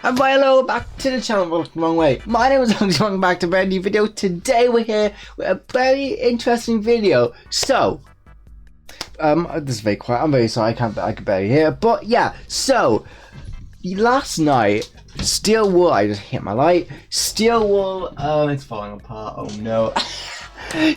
And hello, back to the channel. Welcome the wrong way. My name is Loxyy. Welcome back to a brand new video. Today we're here with a very interesting video. So, this is very quiet. I'm very sorry. I can barely hear. But yeah, so last night, Steel Wool. I just hit my light. Steel Wool. It's falling apart. Oh no.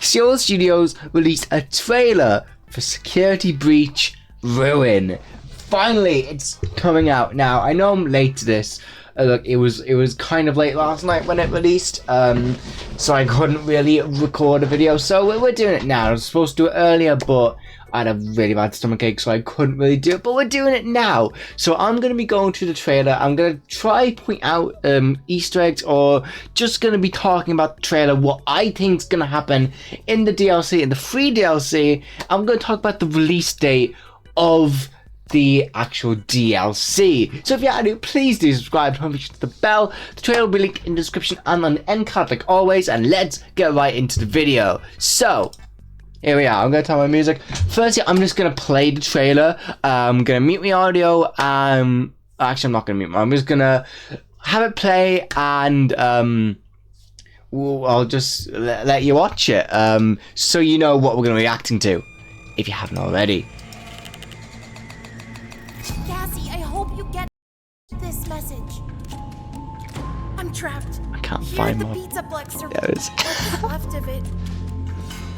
Steel Wool Studios released a trailer for Security Breach Ruin. Finally, it's coming out now. I know I'm late to this. Look, it was kind of late last night when it released, so I couldn't really record a video. So we're doing it now. I was supposed to do it earlier, but I had a really bad stomachache, so I couldn't really do it. But we're doing it now. So I'm gonna be going through the trailer. I'm gonna try point out Easter eggs, or just gonna be talking about the trailer, what I think is gonna happen in the DLC, in the free DLC. I'm gonna talk about the release date of the actual DLC. So if you're new, please do subscribe, turn the bell. The trailer will be linked in the description and on the end card like always, and let's get right into the video. So here we are. I'm gonna turn my music. Firstly, I'm just gonna play the trailer. I'm gonna mute my audio. Actually, I'm not gonna mute my. I'm just gonna have it play, and I'll just let you watch it. So you know what we're gonna be reacting to, if you haven't already. This message. I'm trapped. I can't find the more. pizza plex Yes. What's left of it.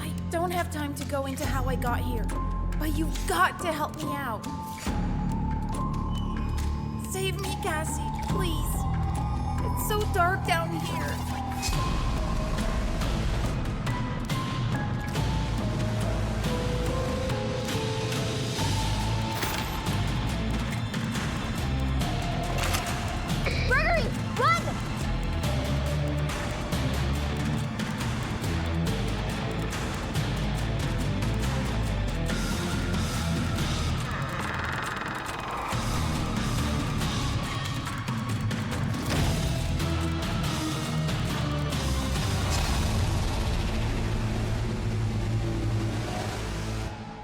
I don't have time to go into how I got here, but you've got to help me out. Save me, Cassie, please. It's so dark down here.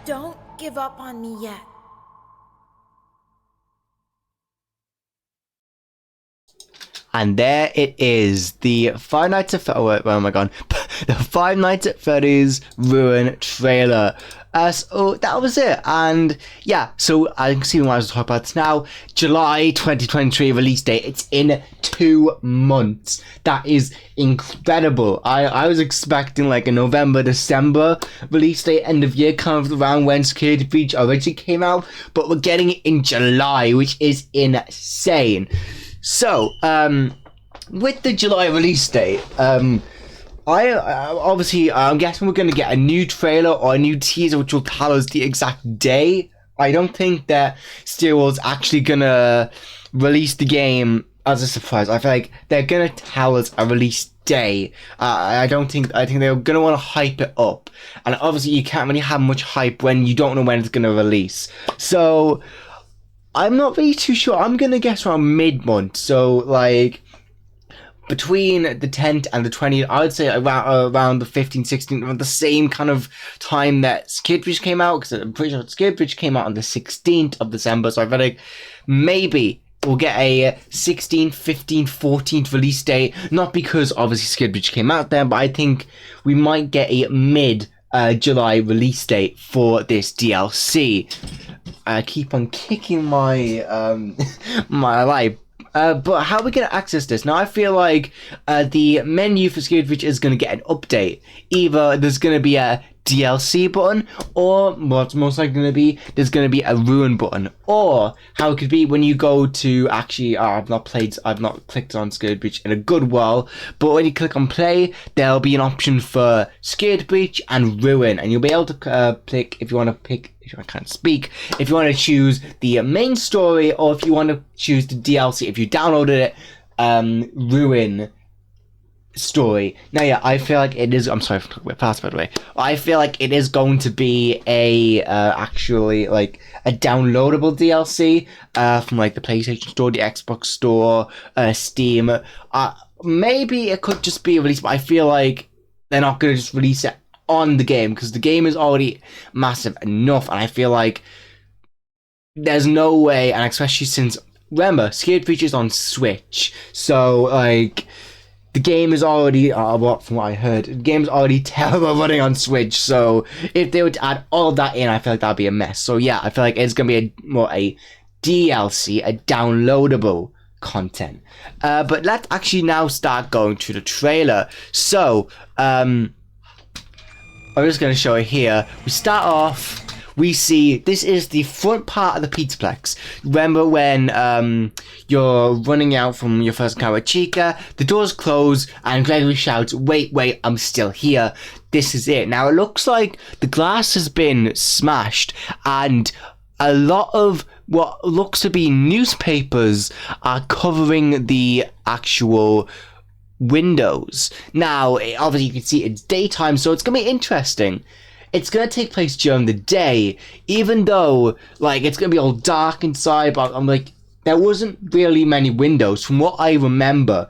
Don't give up on me yet. And there it is, the Five Nights at Freddy's. Oh, where am I gone? The Five Nights at Freddy's Ruin trailer. So that was it, and yeah. So I can see why I was talking about this now. July 2023 release date. It's in 2 months. That is incredible. I was expecting like a November, December release date, end of year, kind of around when Security Breach originally came out. But we're getting it in July, which is insane. So, with the July release date, I'm guessing we're going to get a new trailer or a new teaser which will tell us the exact day. I don't think that Steel Wool's actually going to release the game as a surprise. I feel like they're going to tell us a release day. I think they're going to want to hype it up. And obviously you can't really have much hype when you don't know when it's going to release. So I'm not really too sure. I'm going to guess around mid-month. So, like, between the 10th and the 20th, I would say around the 15th, 16th, around the same kind of time that Security Breach came out, because I'm pretty sure Security Breach came out on the 16th of December. So I feel like maybe we'll get a 16th, 15th, 14th release date. Not because, obviously, Security Breach came out then, but I think we might get a mid-July release date for this DLC. I keep on kicking my my life. But how are we going to access this? Now, I feel like the menu for Security Breach is going to get an update. Either there's going to be a DLC button, or what's most likely going to be, there's going to be a Ruin button. Or how it could be when you go to, actually, I've not clicked on Security Breach in a good while, but when you click on play, there'll be an option for Security Breach and Ruin, and you'll be able to pick, if you want to pick, I can't speak, if you want to choose the main story, or if you want to choose the DLC, if you downloaded it, Ruin story. Now, yeah, I feel like it is. I'm sorry for talking about fast, by the way. I feel like it is going to be a actually like a downloadable DLC from like the PlayStation Store, the Xbox Store, Steam. Maybe it could just be a release, but I feel like they're not going to just release it on the game, because the game is already massive enough, and I feel like there's no way, and especially since remember, scared features on Switch, so like the game is already from what I heard, the game is already terrible running on Switch. So if they were to add all of that in, I feel like that'd be a mess. So yeah, I feel like it's gonna be more a DLC, a downloadable content. But let's actually now start going to the trailer. So I'm just gonna show it here. We start off. We see this is the front part of the Pizzaplex. Remember when you're running out from your first encounter with Chica, the doors close and Gregory shouts, wait, I'm still here. This is it. Now it looks like the glass has been smashed and a lot of what looks to be newspapers are covering the actual windows. Now obviously you can see it's daytime, so it's gonna be interesting. It's going to take place during the day, even though, like, it's going to be all dark inside, but I'm like, there wasn't really many windows from what I remember.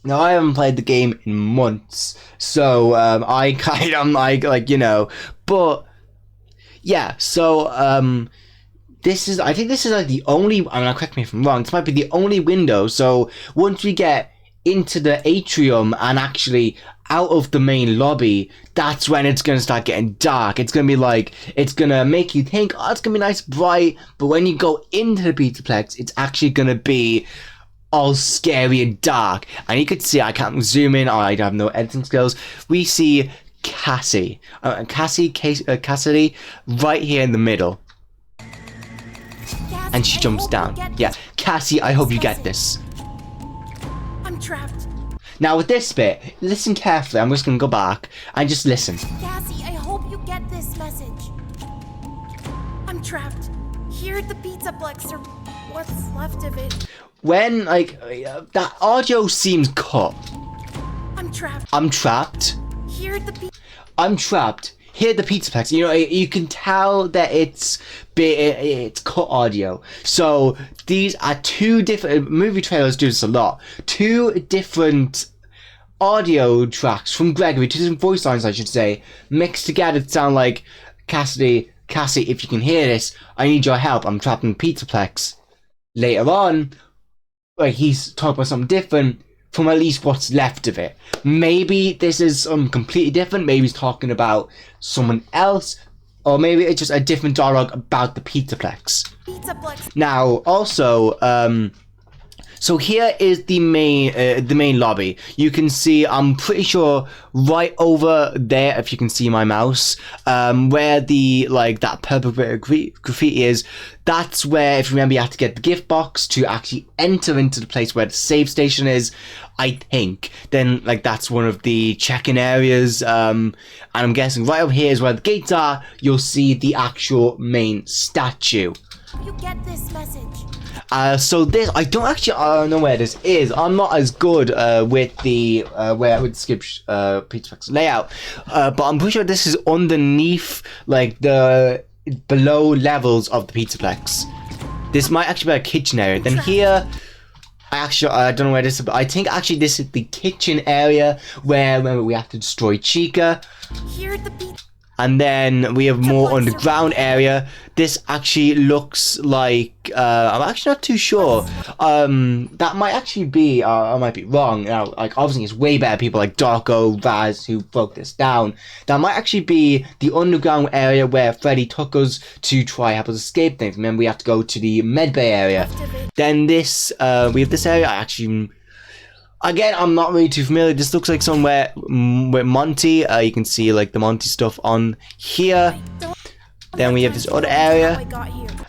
Now, I haven't played the game in months, so, I kind of, like, you know, but, yeah, so, I think this is, like, the only, I mean, correct me if I'm wrong, this might be the only window, so, once we get into the atrium and actually out of the main lobby, that's when it's gonna start getting dark. It's gonna be like, it's gonna make you think, oh, it's gonna be nice bright, but when you go into the Pizzaplex, it's actually gonna be all scary and dark. And you could see, I can't zoom in, I have no editing skills. We see Cassidy right here in the middle, and she jumps down. Yeah, Cassie, I hope you get this. I'm trapped. Now with this bit, listen carefully. I'm just going to go back and just listen. Cassie, I hope you get this message. I'm trapped. Here at the Pizzaplex, or what's left of it. When, like, that audio seems cut. I'm trapped. I'm trapped. Here at the I'm trapped. Here at the Pizzaplex. You know, you can tell that it's cut audio. So these are two different movie trailers. Do this a lot. Two different audio tracks from Gregory, two different voice lines, I should say, mixed together to sound like Cassie, if you can hear this, I need your help. I'm trapped in the Pizzaplex. Later on, like, he's talking about something different from at least what's left of it. Maybe this is completely different. Maybe he's talking about someone else, or maybe it's just a different dialogue about the Pizzaplex. Now, also, so here is the main lobby. You can see, I'm pretty sure, right over there, if you can see my mouse, where the, like, that purple bit of graffiti is, that's where, if you remember, you have to get the gift box to actually enter into the place where the save station is, I think. Then, like, that's one of the check-in areas, and I'm guessing right over here is where the gates are. You'll see the actual main statue. You get this message. So this, I don't know where this is. I'm not as good with the skip Pizzaplex layout, but I'm pretty sure this is underneath, like, the below levels of the Pizzaplex. This might actually be a kitchen area. Then here, I don't know where this is, but I think actually this is the kitchen area where, remember, we have to destroy Chica. Here at the And then we have more underground area. This actually looks like, I'm actually not too sure. That might actually be, I might be wrong. Now, like, obviously it's way better people like Darko, Raz, who broke this down. That might actually be the underground area where Freddy took us to try help us escape things. Remember, we have to go to the medbay area. Then this, we have this area, again, I'm not really too familiar. This looks like somewhere with Monty. You can see, like, the Monty stuff on here. Then we have this other area.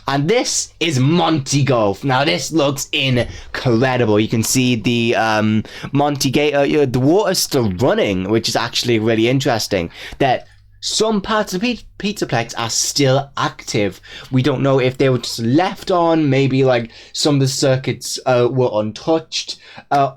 And this is Monty Golf. Now, this looks incredible. You can see the Monty Gate. The water's still running, which is actually really interesting. That some parts of the Pizzaplex are still active. We don't know if they were just left on, maybe like some of the circuits were untouched,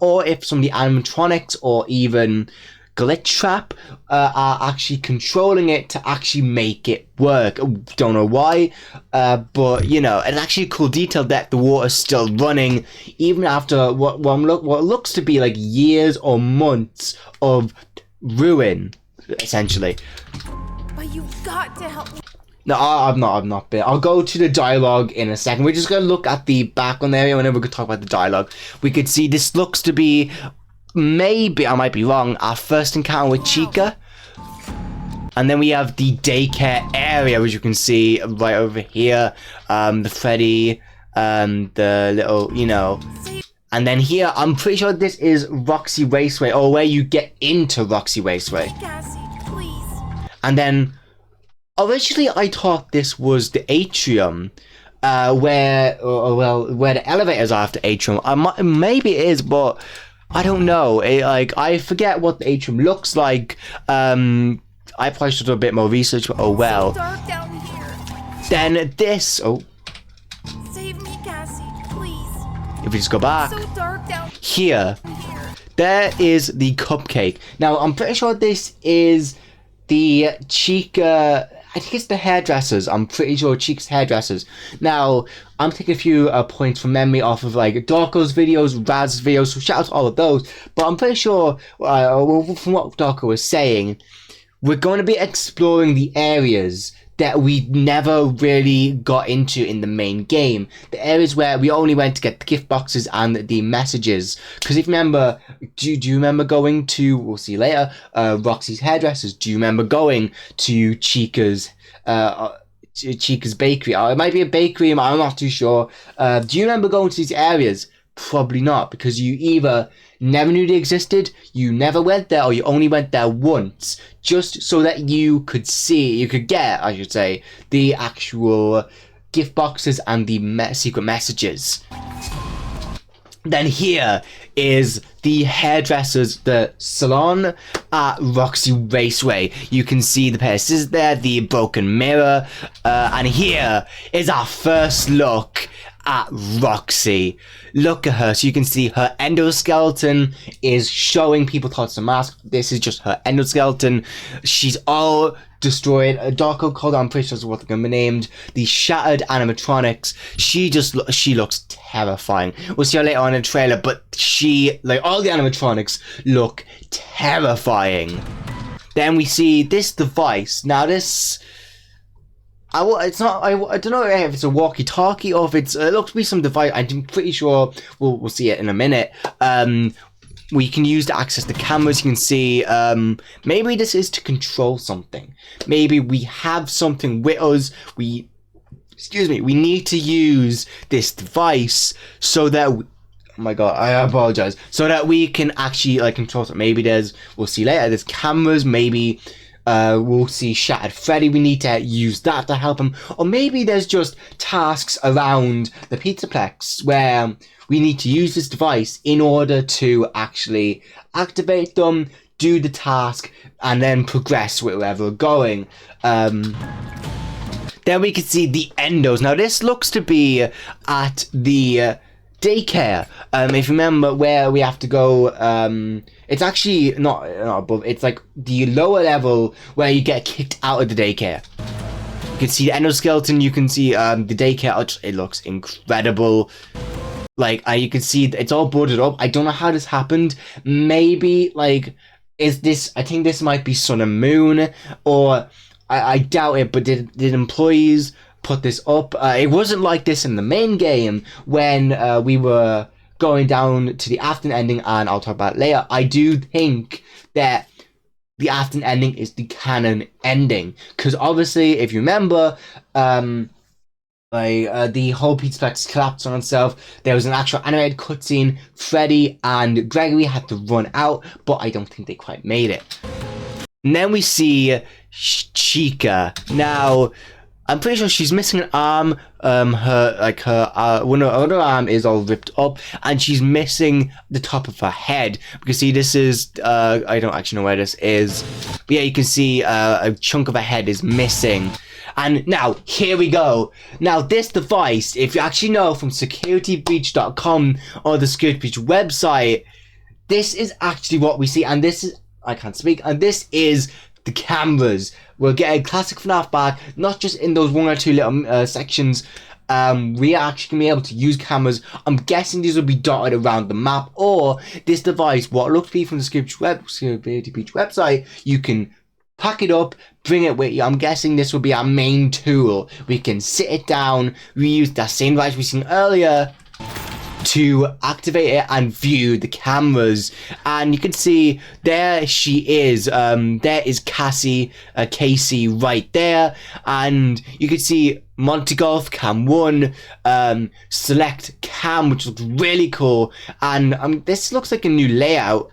or if some of the animatronics or even Glitch Trap are actually controlling it to actually make it work. Don't know why, but you know, it's actually a cool detail that the water's still running, even after what looks to be like years or months of ruin, essentially. But you've got to help me. No, I've not been. I'll go to the dialogue in a second. We're just going to look at the background area whenever we could talk about the dialogue. We could see this looks to be, maybe, I might be wrong, our first encounter with Chica. And then we have the daycare area, which you can see right over here. The Freddy, the little, you know. And then here, I'm pretty sure this is Loxyy Raceway, or where you get into Loxyy Raceway. Cassie, please. And then, originally I thought this was the atrium, where the elevators are after atrium. Maybe it is, but I don't know. I forget what the atrium looks like. I probably should do a bit more research, but oh well. So dark down here. Then this, Save me, Cassie, please. if we just go back, So dark down here, here. there is the cupcake. Now, I'm pretty sure this is the Chica, I think it's the hairdressers. I'm pretty sure Chica's hairdressers. Now, I'm taking a few points from memory off of like Darko's videos, Raz's videos, so shout out to all of those. But I'm pretty sure, from what Darko was saying, we're going to be exploring the areas that we never really got into in the main game. The areas where we only went to get the gift boxes and the messages. Because if you remember, do you remember going to, we'll see later, Roxy's hairdressers? Do you remember going to Chica's bakery? Or it might be a bakery, I'm not too sure. Do you remember going to these areas? Probably not, because you either never knew they existed, you never went there, or you only went there once, just so that you could get, I should say, the actual gift boxes and the secret messages. Then here is the hairdressers, the salon at Loxyy Raceway. You can see the pair of scissors there, the broken mirror, and here is our first look at Loxyy. Look at her. So you can see her endoskeleton is showing people thought it's a mask. This is just her endoskeleton. She's all destroyed. Darko called, I'm pretty sure that's what they're going to be named, the shattered animatronics. She looks terrifying. We'll see her later on in the trailer, but she, like all the animatronics, look terrifying. Then we see this device. Now this, I don't know if it's a walkie-talkie or if it looks to be some device. I'm pretty sure we'll see it in a minute. We can use to access the cameras. You can see, maybe this is to control something. Maybe we have something with us. We need to use this device so that oh my god, I apologize. So that we can actually like control it. Maybe we'll see later, there's cameras, maybe we'll see Shattered Freddy, we need to use that to help him. Or maybe there's just tasks around the Pizzaplex where we need to use this device in order to actually activate them, do the task, and then progress wherever we're going. Then we can see the endos. Now this looks to be at the daycare. If you remember where we have to go, it's actually not above, it's like the lower level where you get kicked out of the daycare. You can see the endoskeleton, you can see the daycare, it looks incredible. Like, you can see it's all boarded up. I don't know how this happened. Maybe, like, I think this might be Sun and Moon, or I doubt it, but did employees put this up? It wasn't like this in the main game when we were going down to the afternoon ending, and I'll talk about it later. I do think that the afternoon ending is the canon ending, because obviously, if you remember, the whole Pizzaplex collapsed on itself. There was an actual animated cutscene. Freddy and Gregory had to run out, but I don't think they quite made it. And then we see Chica. Now, I'm pretty sure she's missing an arm. Her other arm is all ripped up, and she's missing the top of her head. Because see, this is I don't actually know where this is, but yeah, you can see a chunk of her head is missing. And now, here we go. Now, this device, if you actually know from securitybreach.com or the Security Breach website, this is actually what we see. And this is, I can't speak, and this is the cameras. We'll get a classic FNAF back, not just in those one or two little sections. We are actually going to be able to use cameras. I'm guessing these will be dotted around the map, or this device, what looks to be from the Security Breach website, you can pack it up, bring it with you. I'm guessing this will be our main tool. We can sit it down, reuse that same device we seen earlier to activate it and view the cameras. And you can see there she is. There is Cassie, Casey right there, and you can see Monty Golf Cam 1, select cam, which looks really cool. And this looks like a new layout.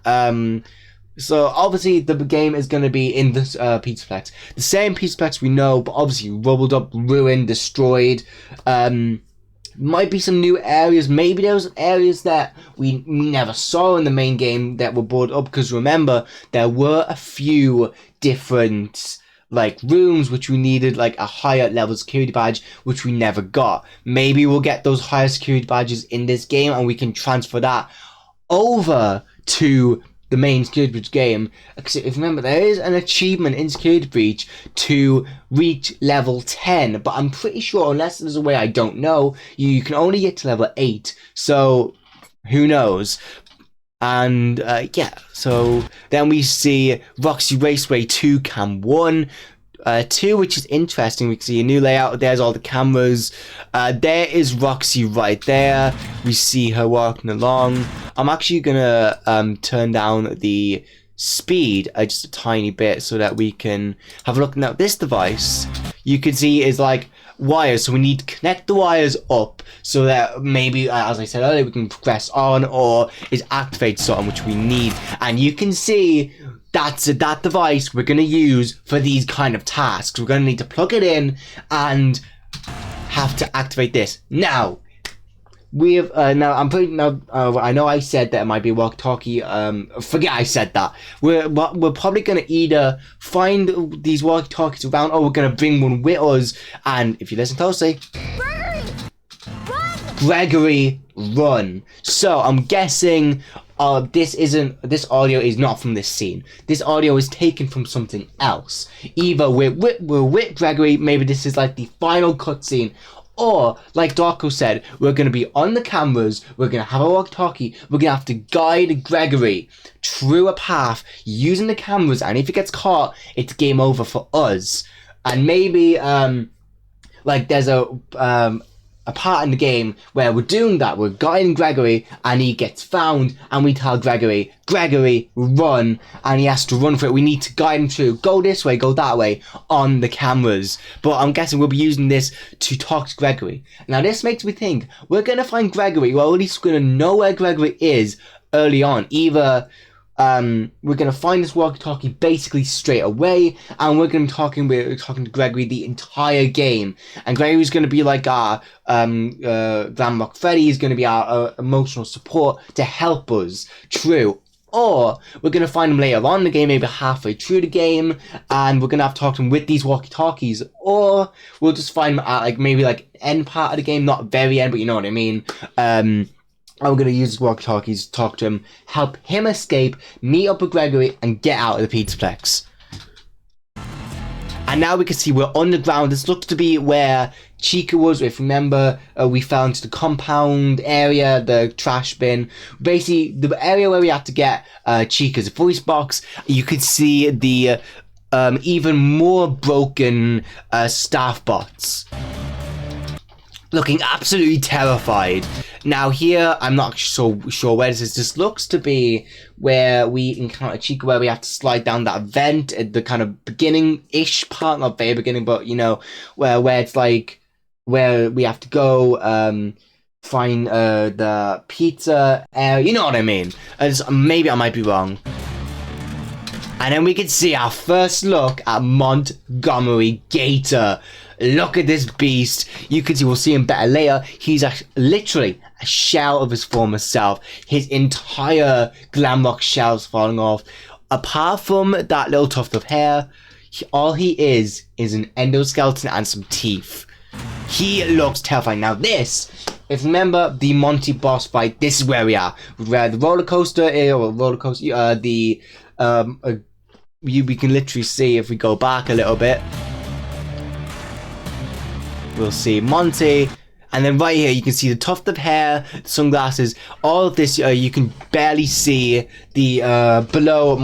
So obviously the game is going to be in this Pizzaplex, the same Pizzaplex we know, but obviously rubbled up, ruined, destroyed. Might be some new areas. Maybe there was areas that we never saw in the main game that were brought up, because remember, there were a few different like rooms which we needed like a higher level security badge, which we never got. Maybe we'll get those higher security badges in this game and we can transfer that over to the main Security Breach game. Because if you remember, there is an achievement in Security Breach to reach level 10, but I'm pretty sure, unless there's a way I don't know, you can only get to level 8, so who knows. And yeah, so then we see Loxyy Raceway 2 Cam 1, 2, which is interesting. We can see a new layout. There's all the cameras. There is Loxyy right there. We see her walking along. I'm actually gonna turn down the speed just a tiny bit so that we can have a look. Now this device, you can see, is like wires, so we need to connect the wires up so that maybe, as I said earlier, we can progress on, or is activate something which we need. And you can see that's that device we're going to use for these kind of tasks. We're going to need to plug it in and have to activate this. Now we have now I'm putting now I know I said that it might be walkie-talkie. Forget I said that. We're probably going to either find these walkie-talkies around, or we're going to bring one with us. And if you listen closely, Gregory, run. So I'm guessing this audio is not from this scene. This audio is taken from something else. Either we're with Gregory, maybe this is like the final cutscene, or like Darko said, we're going to be on the cameras, we're going to have a walkie-talkie, we're going to have to guide Gregory through a path using the cameras, and if it gets caught, it's game over for us. And maybe like there's a part in the game where we're doing that, we're guiding Gregory and he gets found, and we tell Gregory, run, and he has to run for it. We need to guide him through, go this way, go that way, on the cameras. But I'm guessing we'll be using this to talk to Gregory. Now this makes me think, we're going to find Gregory, well at least we're going to know where Gregory is early on. Either we're going to find this walkie-talkie basically straight away, and we're going to be talking to Gregory the entire game, and Gregory's going to be like our Nights Freddy is going to be our emotional support to help us through. Or we're going to find him later on in the game, maybe halfway through the game, and we're going to have to talk to him with these walkie-talkies. Or we'll just find him at like maybe like end part of the game, not very end, but you know what I mean. I'm going to use his walkie-talkies to talk to him, help him escape, meet up with Gregory, and get out of the Pizzaplex. And now we can see we're underground. This looks to be where Chica was. If you remember, we fell into the compound area, the trash bin. Basically, the area where we had to get Chica's voice box. You could see the even more broken staff bots, looking absolutely terrified. Now here, I'm not so sure where this is. This looks to be where we encounter Chica, where we have to slide down that vent at the kind of beginning-ish part, not very beginning, but you know, where it's like, where we have to go, find the pizza area, you know what I mean? Maybe I might be wrong. And then we can see our first look at Montgomery Gator. Look at this beast. You can see, we'll see him better later. He's literally a shell of his former self. His entire glam rock shell's falling off. Apart from that little tuft of hair, all he is an endoskeleton and some teeth. He looks terrifying. Now this, if you remember the Monty boss fight, this is where we are. Where the roller coaster is, or roller coaster, we can literally see if we go back a little bit. We'll see Monty, And then right here, you can see the tuft of hair, the sunglasses, all of this. You can barely see the below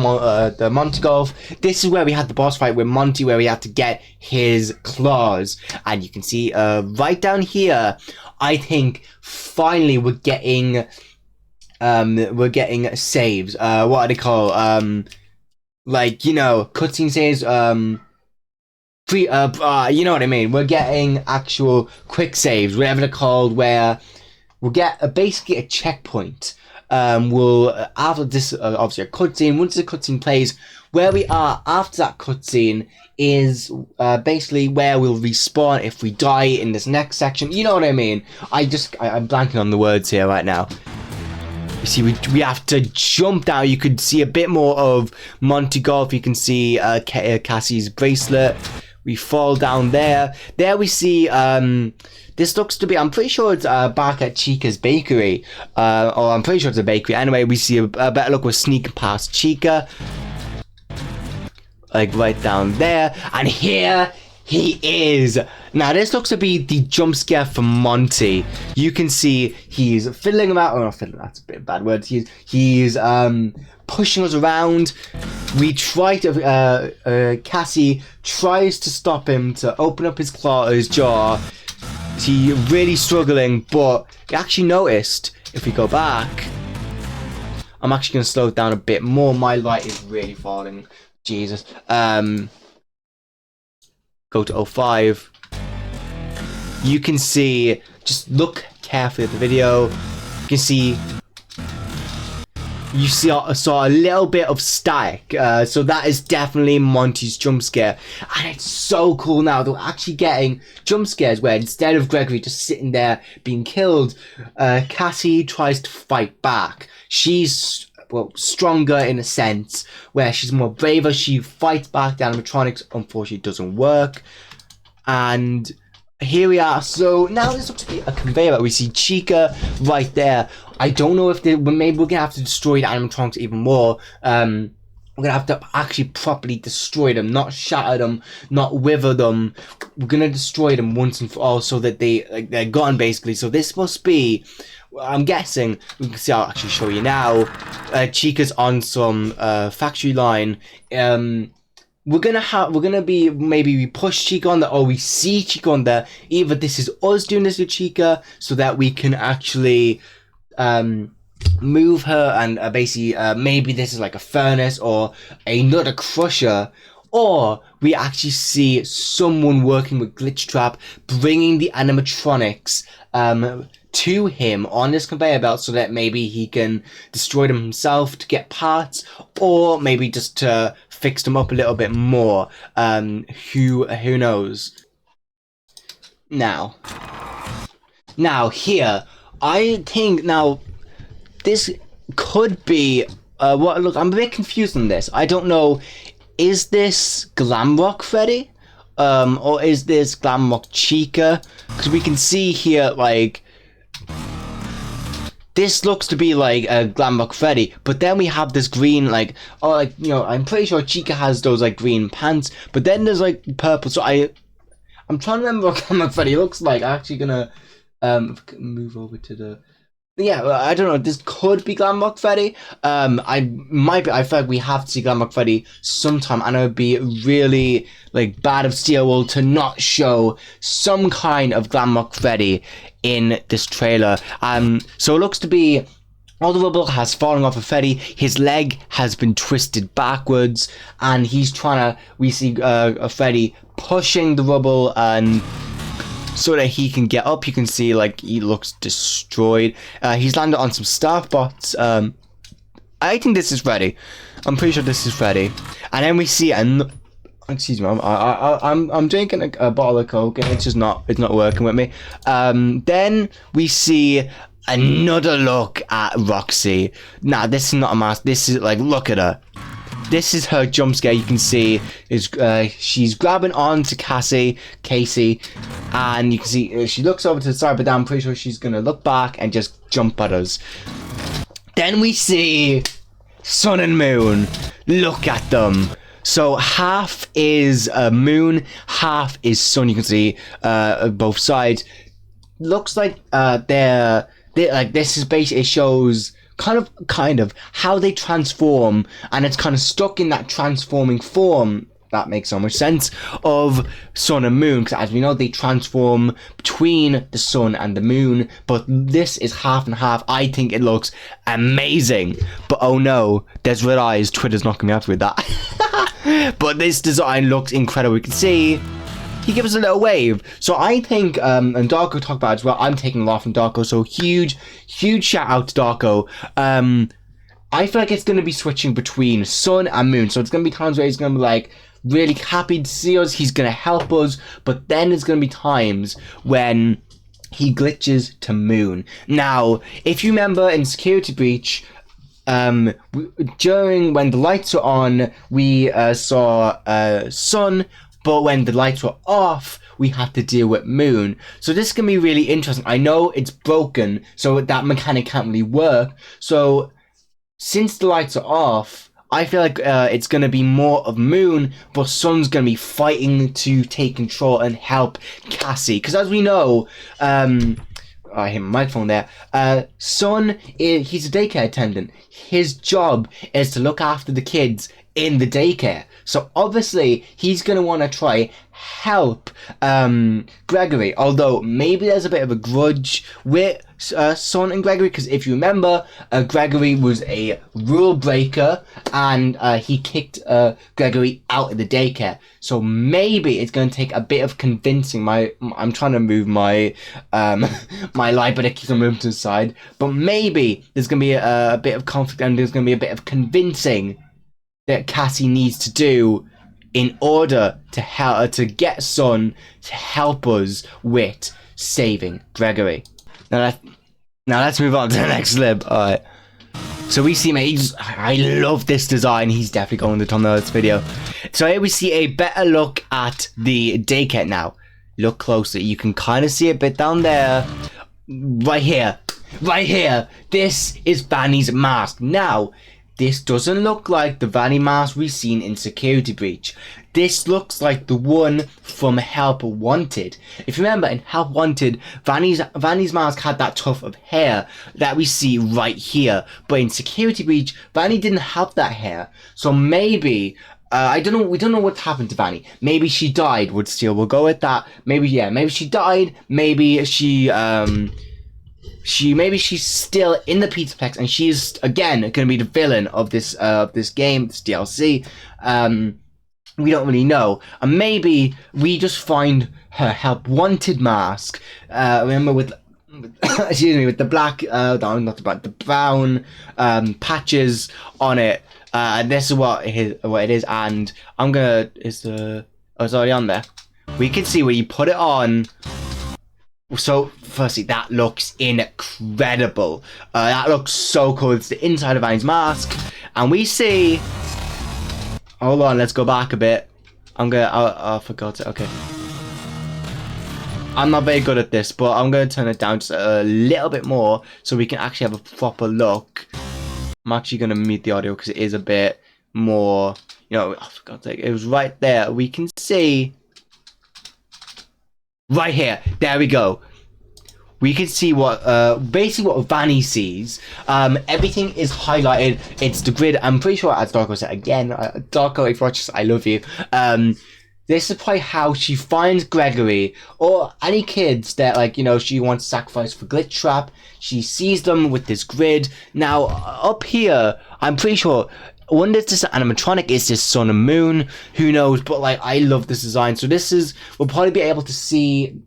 the Monty Golf. This is where we had the boss fight with Monty, where we had to get his claws. And you can see right down here, I think finally we're getting saves. What are they called? Like, you know, cutscene saves. You know what I mean. We're getting actual quick saves, whatever they're called, where we'll get basically a checkpoint. We'll after this obviously a cutscene. Once the cutscene plays, where we are after that cutscene is basically where we'll respawn if we die in this next section. You know what I mean? I'm blanking on the words here right now. You see, we have to jump down. You could see a bit more of Monty Golf. You can see Cassie's bracelet. We fall down there. There we see, this looks to be, I'm pretty sure it's back at Chica's bakery. Or I'm pretty sure it's a bakery. Anyway, we see a better look. We're sneaking past Chica. Like right down there. And here he is. Now this looks to be the jump scare for Monty. You can see he's fiddling about. Oh, not fiddling. That's a bit of bad words. He's pushing us around. We try to. Cassie tries to stop him to open up his claw or his jaw. He's really struggling, but you actually noticed if we go back. I'm actually going to slow it down a bit more. My light is really falling. Jesus. Go to 05. You can see, just look carefully at the video. You can see, saw a little bit of static. So that is definitely Monty's jump scare. And it's so cool now. They're actually getting jump scares where instead of Gregory just sitting there being killed, Cassie tries to fight back. She's, well, stronger in a sense, where she's more braver. She fights back. The animatronics, unfortunately, doesn't work. And here we are. So now this looks to be a conveyor belt. We see Chica right there. I don't know if maybe we're gonna have to destroy the animatronics even more. We're gonna have to actually properly destroy them, not shatter them, not wither them. We're gonna destroy them once and for all, so that they're gone basically. So this must be, I'm guessing, we can see, I'll actually show you now. Chica's on some factory line. We're gonna be, maybe we push Chica on there, or we see Chica on there. Either this is us doing this with Chica, so that we can actually move her, and basically maybe this is like a furnace or another crusher, or we actually see someone working with Glitch Trap, bringing the animatronics to him on this conveyor belt, so that maybe he can destroy them himself to get parts, or maybe just to fix them up a little bit more. Who knows? Now here, I think now this could be look, I'm a bit confused on this. I don't know, is this Glamrock Freddy? Or is this Glamrock Chica? Because we can see here, like, this looks to be like a Glamrock Freddy, but then we have this green, like, oh, like, you know, I'm pretty sure Chica has those like green pants, but then there's like purple. So I'm trying to remember what Glamrock Freddy looks like. I'm actually gonna move over to the, yeah, I don't know. This could be Glamrock Freddy. I feel like we have to see Glamrock Freddy sometime, and it would be really like bad of Steel Wool to not show some kind of Glamrock Freddy in this trailer. So it looks to be all the rubble has fallen off of Freddy. His leg has been twisted backwards, and he's trying to. We see Freddy pushing the rubble and, so that he can get up. You can see, like, he looks destroyed. He's landed on some staff bots. I think this is Freddy. I'm pretty sure this is Freddy. And then we see excuse me, I'm drinking a bottle of Coke, and it's not working with me. Then we see another look at Loxyy. Now this is not a mask. This is like, look at her. This is her jump scare. You can see is she's grabbing onto Casey, and you can see she looks over to the side, but I'm pretty sure she's gonna look back and just jump at us. Then we see Sun and Moon. Look at them. So half is Moon, half is Sun. You can see both sides. looks like they're like, this is basically, it shows kind of how they transform, and it's kind of stuck in that transforming form. That makes so much sense, of sun and moon, because as we know, they transform between the sun and the moon, but this is half and half. I think it looks amazing, but oh no, there's red eyes. Twitter's not gonna be happy with that. But this design looks incredible. We can see he gives us a little wave. So I think, and Darko talked about it as well, I'm taking a lot from Darko, so huge shout out to Darko. I feel like it's going to be switching between sun and moon, so it's going to be times where he's going to be like really happy to see us, he's going to help us, but then there's going to be times when he glitches to moon. Now, if you remember in Security Breach, during when the lights were on, we saw sun, but when the lights were off, we had to deal with moon. So this can be really interesting. I know it's broken, so that mechanic can't really work. So since the lights are off, I feel like it's going to be more of moon, but sun's going to be fighting to take control and help Cassie. Because as we know, I hit my microphone there. Sun, he's a daycare attendant. His job is to look after the kids in the daycare. So obviously, he's going to want to try help Gregory. Although, maybe there's a bit of a grudge with Sun and Gregory. Because if you remember, Gregory was a rule breaker. And he kicked Gregory out of the daycare. So maybe it's going to take a bit of convincing. I'm trying to move my my light, but it keeps on moving to the side. But maybe there's going to be a bit of conflict, and there's going to be a bit of convincing that Cassie needs to do in order to help to get Sun to help us with saving Gregory. Now let's move on to the next clip. Alright. So we see, I love this design. He's definitely going to thumbnail this video. So here we see a better look at the daycare now. Look closer. You can kind of see a bit down there. Right here. Right here. This is Vanny's mask. Now, this doesn't look like the Vanny mask we've seen in Security Breach. This looks like the one from Help Wanted. If you remember, in Help Wanted, Vanny's mask had that tuft of hair that we see right here. But in Security Breach, Vanny didn't have that hair. So maybe, I don't know, we don't know what happened to Vanny. Maybe she died, we'll go with that. Maybe, yeah, maybe she died. Maybe maybe she's still in the Pizzaplex, and she's again going to be the villain of this game, this DLC. We don't really know, and maybe we just find her Help Wanted mask. Remember with excuse me, with the black, no, not the black, the brown patches on it. And this is what it is, and I'm gonna. It's already on there. We can see where you put it on. So, firstly, that looks incredible. That looks so cool. It's the inside of Vanny's mask. And we see... Hold on, let's go back a bit. I forgot it. Okay. I'm not very good at this, but I'm going to turn it down just a little bit more so we can actually have a proper look. I'm actually going to mute the audio because it is a bit more... You know, oh, for God's sake, it was right there. We can see... Right here, there we go. We can see what, basically what Vanny sees. Everything is highlighted. It's the grid. I'm pretty sure, as Darko said again, Darko, if you watch this, I love you. This is probably how she finds Gregory or any kids that, like, you know, she wants to sacrifice for Glitch Trap. She sees them with this grid. Now, up here, I'm pretty sure. I wonder if this animatronic is this sun and moon, who knows, but like I love this design. So this is, we'll probably be able to see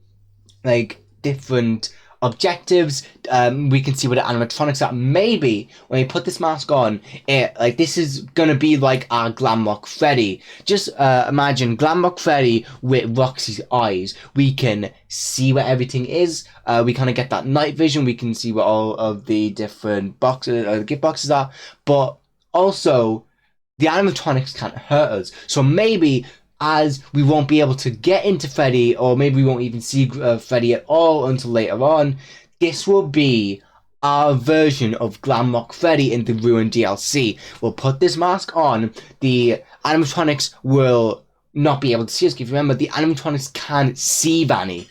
like different objectives. We can see what the animatronics are. Maybe when we put this mask on, like this is gonna be like our Glamrock Freddy. Just imagine Glamrock Freddy with Roxy's eyes. We can see where everything is. We kind of get that night vision. We can see what all of the different boxes, gift boxes are, but also, the animatronics can't hurt us. So maybe, as we won't be able to get into Freddy, or maybe we won't even see Freddy at all until later on, this will be our version of Glamrock Freddy in the Ruin DLC. We'll put this mask on. The animatronics will not be able to see us. If you remember, the animatronics can see Vanny.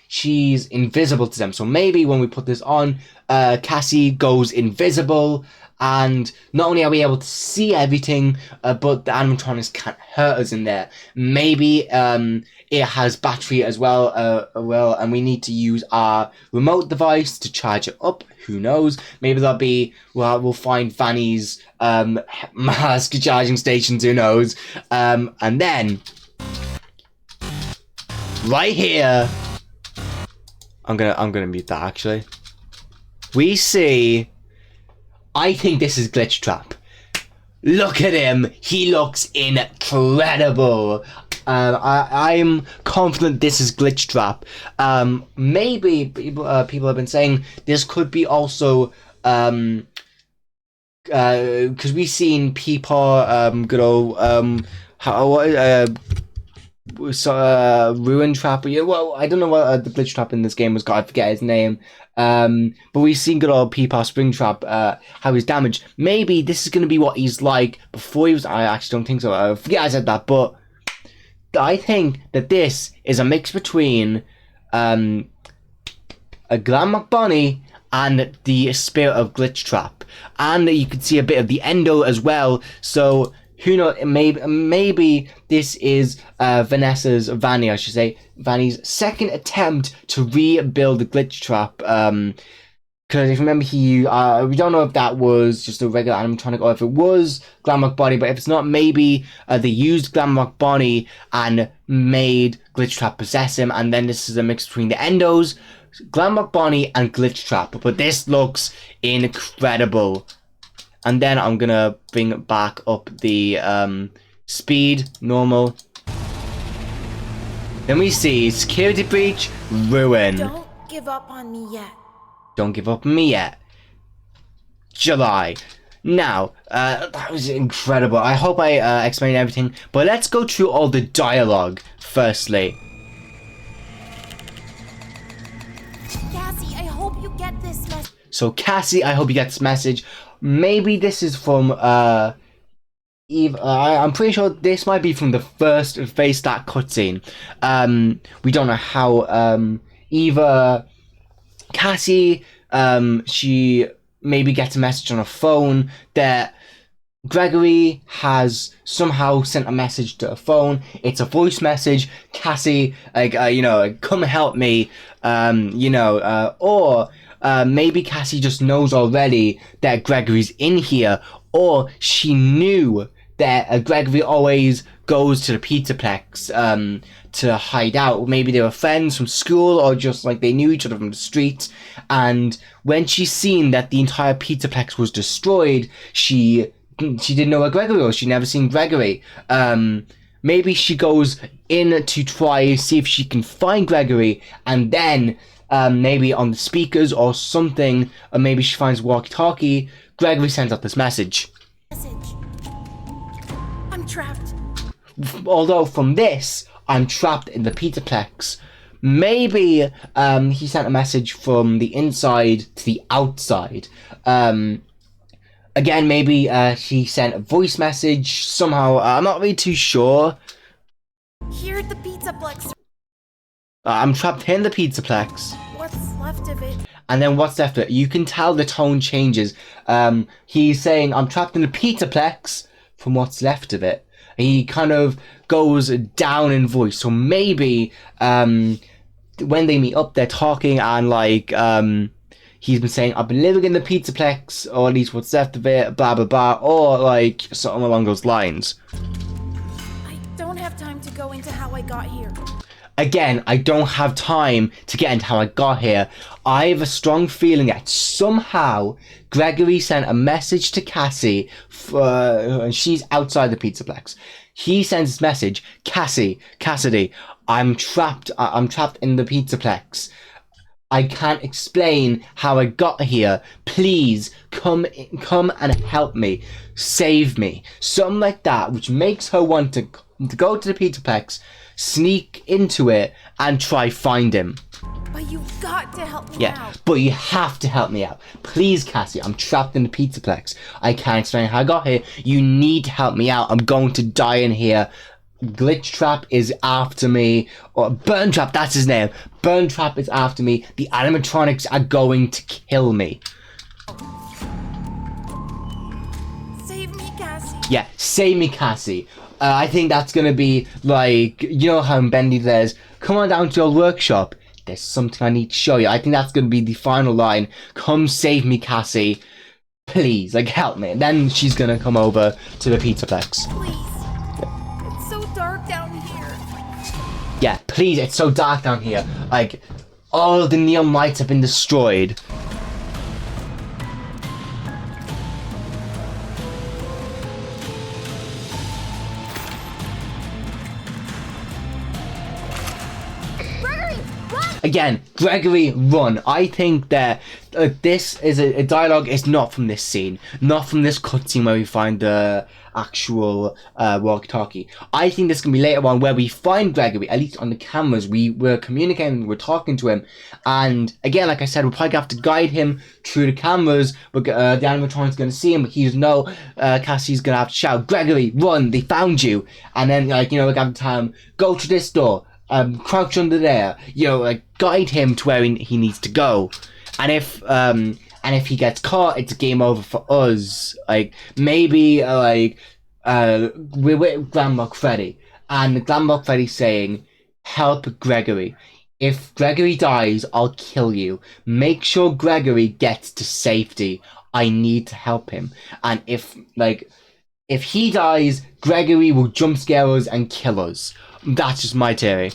she's invisible to them. So maybe when we put this on, Cassie goes invisible, and not only are we able to see everything, but the animatronics can't hurt us in there. Maybe it has battery as well, and we need to use our remote device to charge it up. Who knows? Maybe that'll be, well, we'll find Vanny's mask charging stations. Who knows? And then right here, I'm gonna mute that actually. We see, I think this is Glitch Trap. Look at him. He looks incredible. I'm confident this is Glitch Trap. Maybe people have been saying this could be also because we've seen people good old Ruin Trap. Yeah, well, I don't know what the Glitch Trap in this game was called. I forget his name. But we've seen good old Peepaw Springtrap, how he's damaged. Maybe this is going to be what he's like before he was. I actually don't think so. I forget I said that, but I think that this is a mix between a Glam Bunny and the spirit of Glitch Trap, and you can see a bit of the Endo as well. So who knows? Maybe this is Vanny's Vanny's second attempt to rebuild the Glitch Trap. Because if you remember, we don't know if that was just a regular animatronic or if it was Glamrock Bonnie. But if it's not, maybe they used Glamrock Bonnie and made Glitch Trap possess him, and then this is a mix between the Endos, Glamrock Bonnie, and Glitch Trap. But this looks incredible. And then I'm gonna bring back up the speed, normal. Then we see security breach, ruin. Don't give up on me yet. Don't give up on me yet. July. Now, that was incredible. I hope I explained everything. But let's go through all the dialogue firstly. Cassie, I hope you get this message. So Cassie, I hope you get this message. Maybe this is from Eve. I'm pretty sure this might be from the first Face That cutscene. We don't know how Eva, Cassie, she maybe gets a message on her phone that Gregory has somehow sent a message to her phone. It's a voice message. Cassie, come help me. Or maybe Cassie just knows already that Gregory's in here, or she knew that Gregory always goes to the Pizzaplex to hide out. Maybe they were friends from school, or just like they knew each other from the street. And when she seen that the entire Pizzaplex was destroyed, she didn't know where Gregory was. She never seen Gregory. Maybe she goes in to try see if she can find Gregory, and then maybe on the speakers or something, or maybe she finds walkie-talkie, Gregory sends out this message. I'm trapped. Although from this, I'm trapped in the Pizzaplex. Maybe he sent a message from the inside to the outside. Again, maybe he sent a voice message somehow. I'm not really too sure. Here at the Pizzaplex. I'm trapped here in the Pizzaplex. What's left of it? And then what's left of it? You can tell the tone changes. He's saying, I'm trapped in the Pizzaplex, from what's left of it. He kind of goes down in voice. So maybe when they meet up, they're talking, and like he's been saying, I've been living in the Pizzaplex, or at least what's left of it, blah blah blah, or like something along those lines. I don't have time to go into how I got here. Again, I don't have time to get into how I got here. I have a strong feeling that somehow Gregory sent a message to Cassie, and she's outside the Pizzaplex. He sends this message, Cassidy, I'm trapped in the Pizzaplex. I can't explain how I got here. Please come and help me, save me. Something like that, which makes her want to go to the Pizzaplex, sneak into it, and try find him. But you've got to help me out. But you have to help me out. Please, Cassie, I'm trapped in the Pizzaplex. I can't explain how I got here. You need to help me out. I'm going to die in here. Glitch Trap is after me, or Burn Trap, that's his name. Burn Trap is after me. The animatronics are going to kill me. Save me, Cassie. Yeah, save me, Cassie. I think that's gonna be like, you know how Bendy says, come on down to your workshop. There's something I need to show you. I think that's gonna be the final line. Come save me, Cassie. Please, like, help me. And then she's gonna come over to the Pizzaplex. Please. It's so dark down here. Yeah, please, it's so dark down here. Like, all the neon lights have been destroyed. Again, Gregory, run. I think that this is a dialogue is not from this scene, not from this cutscene where we find the actual walkie-talkie. I think this can be later on where we find Gregory, at least on the cameras. We're communicating, we're talking to him, and again, like I said, we'll probably have to guide him through the cameras. The animatronic's going to see him, but he doesn't know. Cassie's going to have to shout, Gregory, run, they found you. And then, like, you know, we're going to tell him, go to this door. Crouch under there, you know, like, guide him to where he needs to go. And if he gets caught, it's a game over for us. Like, maybe we're with Grandma Freddy, and Grandma Freddy's saying, help Gregory. If Gregory dies, I'll kill you. Make sure Gregory gets to safety. I need to help him. And if he dies, Gregory will jump scare us and kill us. That's just my theory.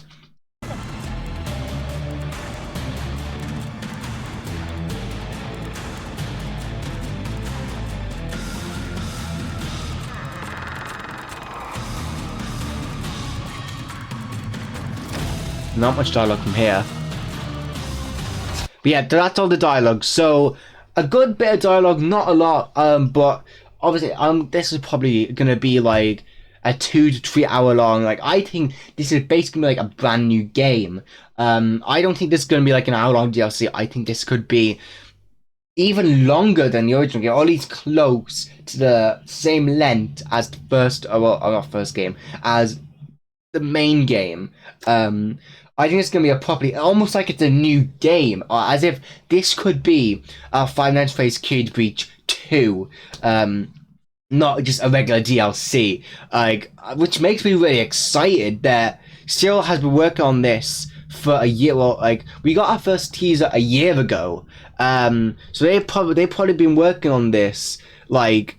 Not much dialogue from here. But yeah, that's all the dialogue. So, a good bit of dialogue, not a lot, but obviously, this is probably gonna be like a 2 to 3 hour long. Like, I think this is basically like a brand new game. I don't think this is gonna be like an hour long DLC. I think this could be even longer than the original game, or at least close to the same length as the first, not first game, as the main game. I think it's going to be a properly, almost like it's a new game, or as if this could be Five Nights at Freddy's Security Breach 2, not just a regular DLC, like, which makes me really excited that Cyril has been working on this for a year. Well, like, we got our first teaser a year ago, so they've probably been working on this, like,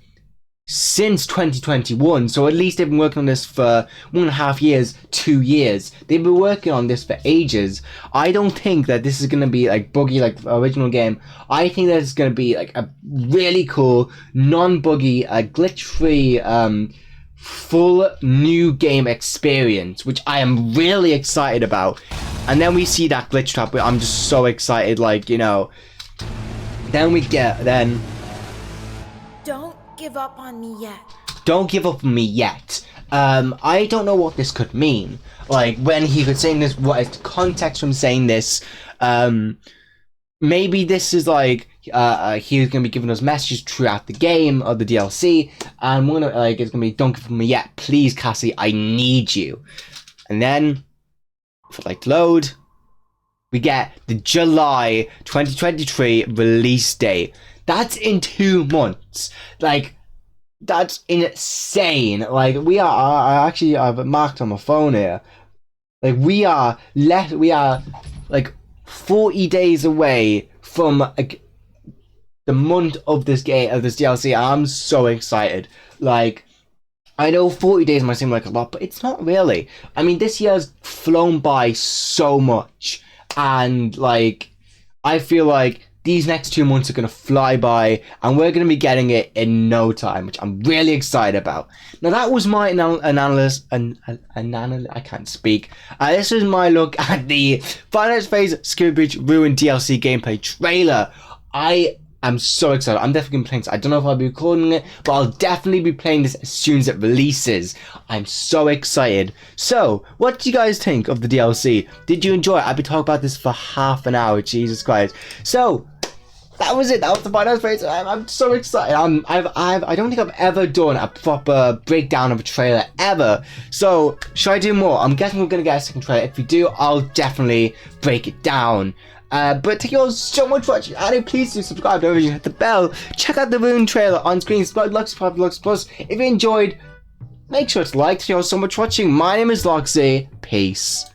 since 2021, so at least they've been working on this for 1.5 years, 2 years. They've been working on this for ages. I don't think that this is going to be like buggy like the original game. I think that it's going to be like a really cool, non-buggy, glitch-free, full new game experience, which I am really excited about. And then we see that glitch trap, where I'm just so excited, like, you know. Then Don't give up on me yet. Don't give up on me yet. I don't know what this could mean. Like, when he could say this, what is the context from saying this? Maybe this is like, he's gonna be giving us messages throughout the game, or the DLC, and one of, like, it's gonna be, don't give up on me yet, please, Cassie, I need you. And then, if I like to load, we get the July 2023 release date. That's in 2 months. Like, that's insane. Like, I've marked on my phone here. Like, we are like 40 days away from like the month of this game, of this DLC. I'm so excited. Like, I know 40 days might seem like a lot, but it's not really. I mean, this year has flown by so much, and like, I feel like these next 2 months are going to fly by, and we're going to be getting it in no time, which I'm really excited about. Now, that was my I can't speak. This is my look at the Five Nights at Freddy's Security Breach RUIN DLC gameplay trailer. I'm so excited. I'm definitely going to be playing this. I don't know if I'll be recording it, but I'll definitely be playing this as soon as it releases. I'm so excited. So, what do you guys think of the DLC? Did you enjoy it? I've been talking about this for half an hour. Jesus Christ. So, that was it. That was the final phase. I'm so excited. I don't think I've ever done a proper breakdown of a trailer ever. So should I do more? I'm guessing we're gonna get a second trailer. If we do, I'll definitely break it down. But thank you all so much for watching, and please do subscribe, don't forget to hit the bell. Check out the RUIN trailer on screen. Subscribe, Loxyy Plus. If you enjoyed, make sure to like. Thank you all so much for watching. My name is Loxyy. Peace.